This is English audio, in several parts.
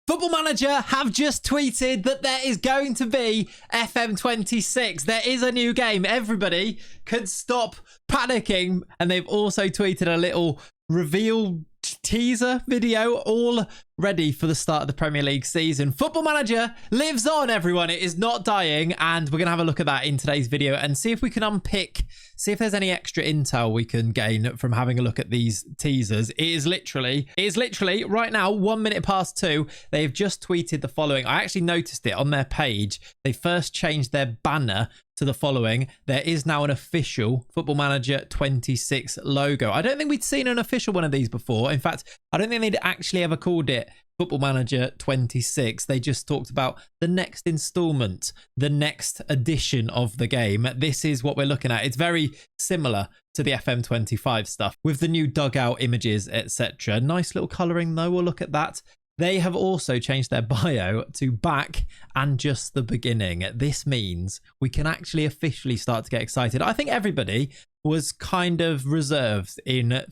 Football Manager have just tweeted that there is going to be FM26. There is a new game. Everybody could stop panicking. And they've also tweeted a little reveal teaser video all ready for the start of the Premier League season. Football Manager lives on, everyone. It is not dying. And we're going to have a look at that in today's video and see if we can unpick, see if there's any extra intel we can gain from having a look at these teasers. It is literally right now 2:01. They've just tweeted the following. I actually noticed it on their page. They first changed their banner to the following. There is now an official Football Manager 26 logo. I don't think we'd seen an official one of these before. In fact, I don't think they'd actually ever called it Football Manager 26. They just talked about the next installment, the next edition of the game. This is what we're looking at. It's very similar to the FM25 stuff with the new dugout images, etc. Nice little colouring though. We'll look at that. They have also changed their bio to back and just the beginning. This means we can actually officially start to get excited. I think everybody was kind of reserved in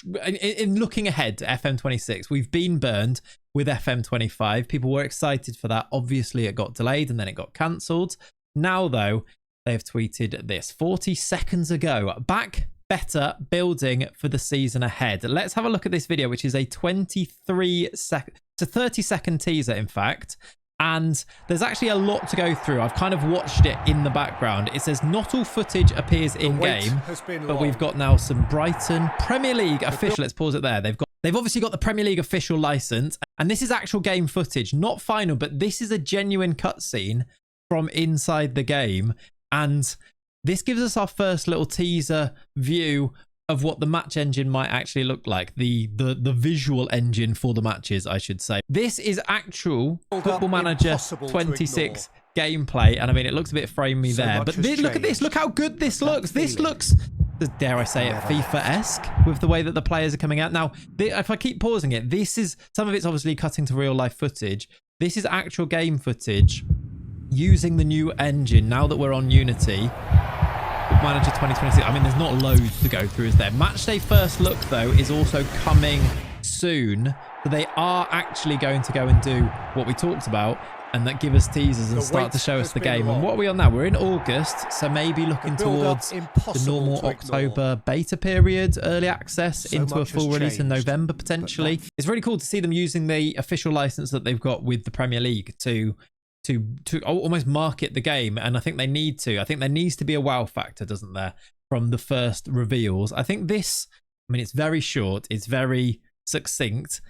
looking ahead to FM26. We've been burned with FM25. People were excited for that. Obviously, it got delayed and then it got cancelled. Now, though, they've tweeted this 40 seconds ago. Back better, building for the season ahead. Let's have a look at this video, which is a 30-second teaser, in fact. And there's actually a lot to go through. I've kind of watched it in the background. It says not all footage appears in-game, but we've got now some Brighton Premier League official. Let's pause it there. They've obviously got the Premier League official license, and this is actual game footage, not final, but this is a genuine cutscene from inside the game. And this gives us our first little teaser view of what the match engine might actually look like. The visual engine for the matches, I should say. This is actual Football Manager 26 gameplay. And I mean, it looks a bit framey there. But look at this. Look how good this looks. This looks, dare I say it, FIFA-esque with the way that the players are coming out. Now, if I keep pausing it, this is, some of it's obviously cutting to real life footage. This is actual game footage using the new engine now that we're on Unity. Manager 2026. I mean, there's not loads to go through, is there? Matchday first look, though, is also coming soon. So they are actually going to go and do what we talked about and that give us teasers and start to show us the game. And what are we on now? We're in August, so maybe looking towards the normal October beta period, early access into a full release in November, potentially. It's really cool to see them using the official license that they've got with the Premier League to almost market the game. And I think they need to. I think there needs to be a wow factor, doesn't there, from the first reveals. I think this, I mean, it's very short, it's very succinct.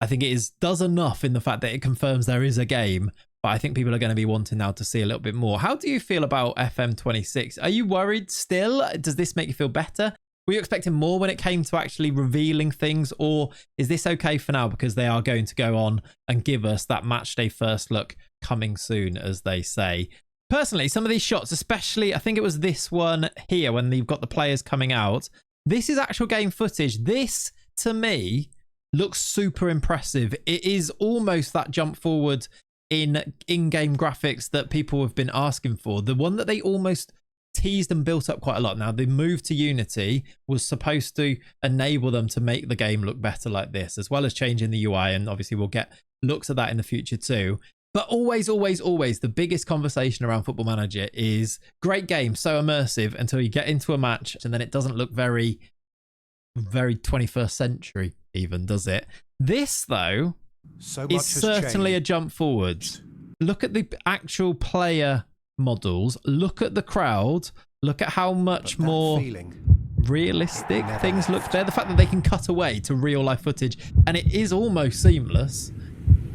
I think it does enough in the fact that it confirms there is a game, but I think people are going to be wanting now to see a little bit more. How do you feel about FM26? Are you worried still? Does this make you feel better? Were you expecting more when it came to actually revealing things, or is this okay for now because they are going to go on and give us that matchday first look coming soon, as they say? Personally, some of these shots, especially, I think it was this one here when you've got the players coming out, this is actual game footage. This, to me, looks super impressive. It is almost that jump forward in in-game graphics that people have been asking for. The one that they almost teased and built up quite a lot. Now, the move to Unity was supposed to enable them to make the game look better like this, as well as changing the UI, and obviously we'll get looks at that in the future too. But always, the biggest conversation around Football Manager is great game, so immersive until you get into a match, and then it doesn't look very 21st century even, does it? This, though, is certainly a jump forwards. Look at the actual player models, look at the crowd, look at how much more realistic things look there. The fact that they can cut away to real life footage and it is almost seamless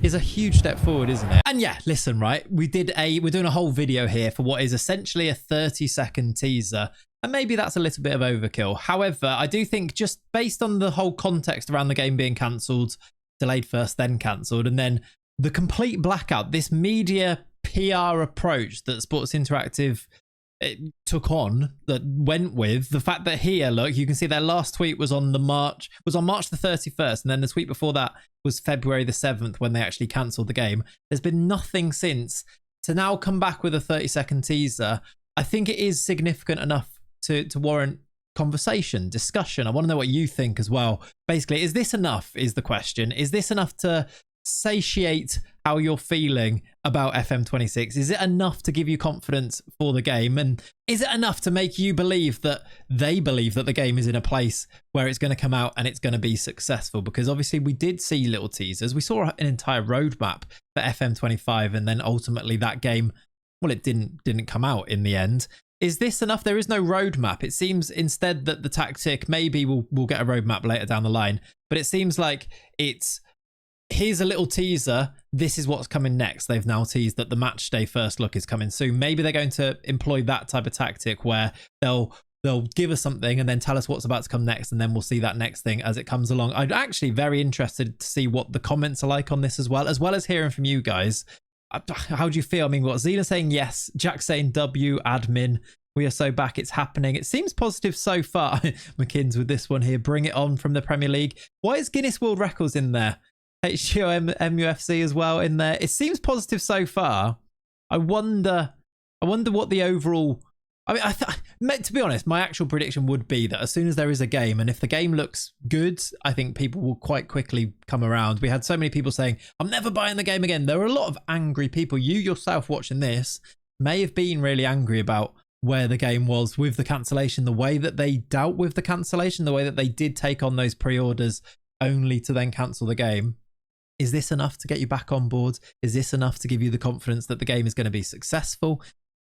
is a huge step forward, isn't it? And yeah, listen, right, we're doing a whole video here for what is essentially a 30-second teaser, and maybe that's a little bit of overkill. However, I do think, just based on the whole context around the game being cancelled, delayed first, then cancelled, and then the complete blackout, this media PR approach that Sports Interactive took on, that went with the fact that here, look, you can see their last tweet was on March the 31st, and then the tweet before that was February the 7th when they actually cancelled the game. There's been nothing since. To now come back with a 30-second teaser, I think it is significant enough to warrant conversation, discussion. I want to know what you think as well. Basically, is this enough is the question. Is this enough to satiate how you're feeling about FM26? Is it enough to give you confidence for the game? And is it enough to make you believe that they believe that the game is in a place where it's going to come out and it's going to be successful? Because obviously we did see little teasers. We saw an entire roadmap for FM25, and then ultimately that game, well, it didn't come out in the end. Is this enough? There is no roadmap. It seems instead that the tactic, maybe we'll get a roadmap later down the line, but it seems like it's, here's a little teaser. This is what's coming next. They've now teased that the match day first look is coming soon. Maybe they're going to employ that type of tactic where they'll give us something and then tell us what's about to come next, and then we'll see that next thing as it comes along. I'm actually very interested to see what the comments are like on this as well as hearing from you guys. How do you feel? I mean, what Zena saying yes, Jack saying W, admin, we are so back, it's happening. It seems positive so far. McKinn's with this one here, bring it on from the Premier League. Why is Guinness World Records in there? HGO MUFC as well in there. It seems positive so far. I wonder what the overall, I mean, to be honest, my actual prediction would be that as soon as there is a game, and if the game looks good, I think people will quite quickly come around. We had so many people saying, I'm never buying the game again. There are a lot of angry people. You yourself watching this may have been really angry about where the game was with the cancellation, the way that they dealt with the cancellation, the way that they did take on those pre-orders only to then cancel the game. Is this enough to get you back on board? Is this enough to give you the confidence that the game is going to be successful?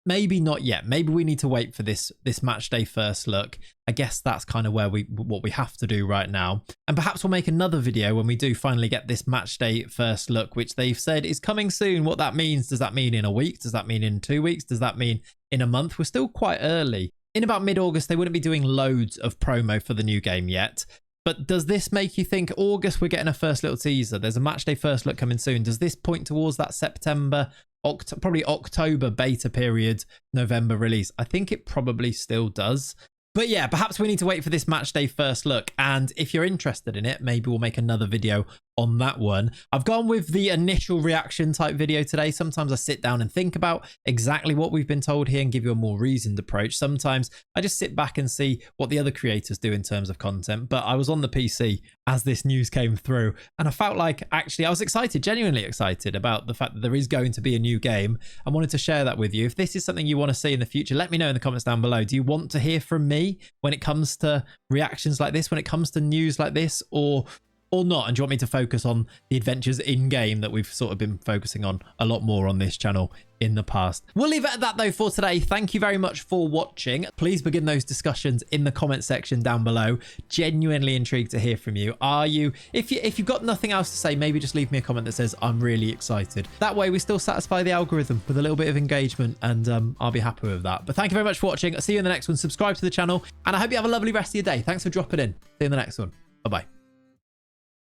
Maybe not yet. Maybe we need to wait for this match day first look. I guess that's kind of where what we have to do right now. And perhaps we'll make another video when we do finally get this match day first look, which they've said is coming soon. What that means, does that mean in a week? Does that mean in 2 weeks? Does that mean in a month? We're still quite early. In about mid-August, they wouldn't be doing loads of promo for the new game yet. But does this make you think August we're getting a first little teaser? There's a match day first look coming soon. Does this point towards that September, probably October beta period, November release? I think it probably still does. But yeah, perhaps we need to wait for this match day first look. And if you're interested in it, maybe we'll make another video on that one. I've gone with the initial reaction type video today. Sometimes I sit down and think about exactly what we've been told here and give you a more reasoned approach. Sometimes I just sit back and see what the other creators do in terms of content. But I was on the PC as this news came through, and I felt like actually I was excited, genuinely excited about the fact that there is going to be a new game. I wanted to share that with you. If this is something you want to see in the future, let me know in the comments down below. Do you want to hear from me when it comes to reactions like this, when it comes to news like this, or not? And do you want me to focus on the adventures in game that we've sort of been focusing on a lot more on this channel in the past? We'll leave it at that though for today. Thank you very much for watching. Please begin those discussions in the comment section down below. Genuinely intrigued to hear from you. Are you, if you've got nothing else to say, maybe just leave me a comment that says I'm really excited. That way we still satisfy the algorithm with a little bit of engagement, and I'll be happy with that. But thank you very much for watching. I'll see you in the next one. Subscribe to the channel, and I hope you have a lovely rest of your day. Thanks for dropping in. See you in the next one. Bye bye.